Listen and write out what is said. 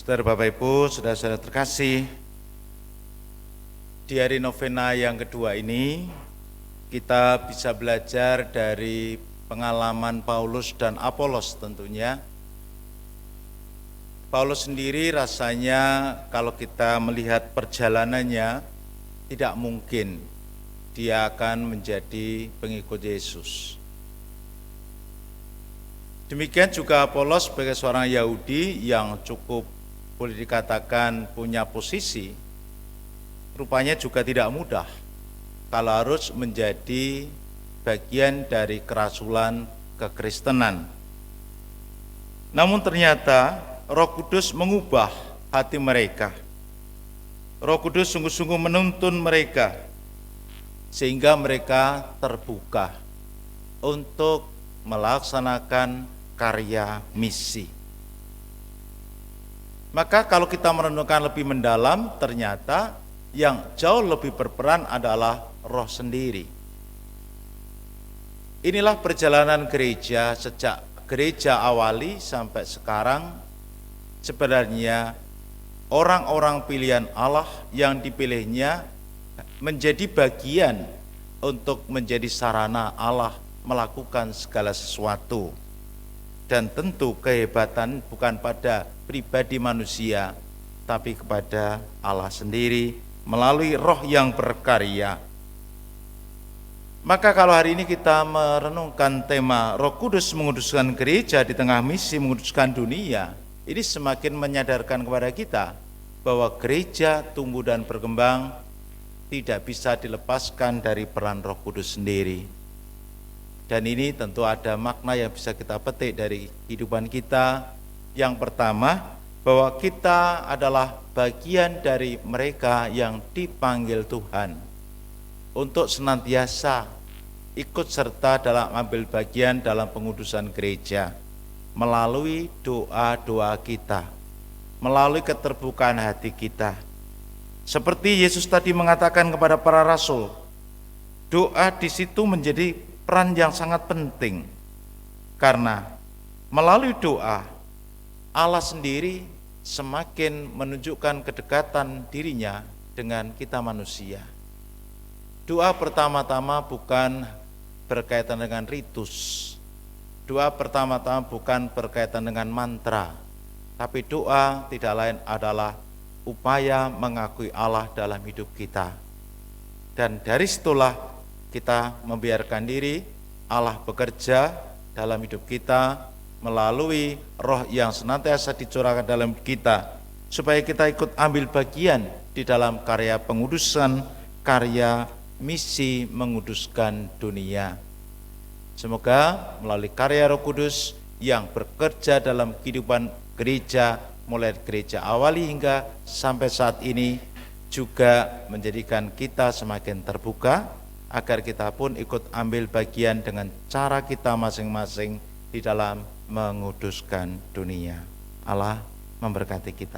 Saudara Bapak Ibu, saudara-saudara terkasih, di hari novena yang kedua ini kita bisa belajar dari pengalaman Paulus dan Apolos tentunya. Paulus sendiri rasanya kalau kita melihat perjalanannya tidak mungkin dia akan menjadi pengikut Yesus. Demikian juga Apolos sebagai seorang Yahudi yang cukup boleh dikatakan punya posisi, rupanya juga tidak mudah kalau harus menjadi bagian dari kerasulan kekristenan. Namun ternyata Roh Kudus mengubah hati mereka. Roh Kudus sungguh-sungguh menuntun mereka sehingga mereka terbuka untuk melaksanakan karya misi. Maka kalau kita merenungkan lebih mendalam, ternyata yang jauh lebih berperan adalah Roh sendiri. Inilah perjalanan gereja sejak gereja awali sampai sekarang. Sebenarnya orang-orang pilihan Allah yang dipilihnya menjadi bagian untuk menjadi sarana Allah melakukan segala sesuatu. Dan tentu kehebatan bukan pada pribadi manusia, tapi kepada Allah sendiri melalui Roh yang berkarya. Maka kalau hari ini kita merenungkan tema Roh Kudus menguduskan gereja di tengah misi menguduskan dunia, ini semakin menyadarkan kepada kita bahwa gereja tumbuh dan berkembang tidak bisa dilepaskan dari peran Roh Kudus sendiri. Dan ini tentu ada makna yang bisa kita petik dari kehidupan kita. Yang pertama, bahwa kita adalah bagian dari mereka yang dipanggil Tuhan untuk senantiasa ikut serta dalam ambil bagian dalam pengudusan gereja melalui doa-doa kita, melalui keterbukaan hati kita. Seperti Yesus tadi mengatakan kepada para rasul, doa di situ menjadi peran yang sangat penting, karena melalui doa Allah sendiri semakin menunjukkan kedekatan dirinya dengan kita manusia. Doa pertama-tama bukan berkaitan dengan ritus, doa pertama-tama bukan berkaitan dengan mantra, tapi doa tidak lain adalah upaya mengakui Allah dalam hidup kita. Dan dari situlah kita membiarkan diri Allah bekerja dalam hidup kita melalui Roh yang senantiasa dicurahkan dalam kita, supaya kita ikut ambil bagian di dalam karya pengudusan, karya misi menguduskan dunia. Semoga melalui karya Roh Kudus yang bekerja dalam kehidupan gereja, mulai gereja awali hingga sampai saat ini, juga menjadikan kita semakin terbuka, agar kita pun ikut ambil bagian dengan cara kita masing-masing di dalam menguduskan dunia. Allah memberkati kita.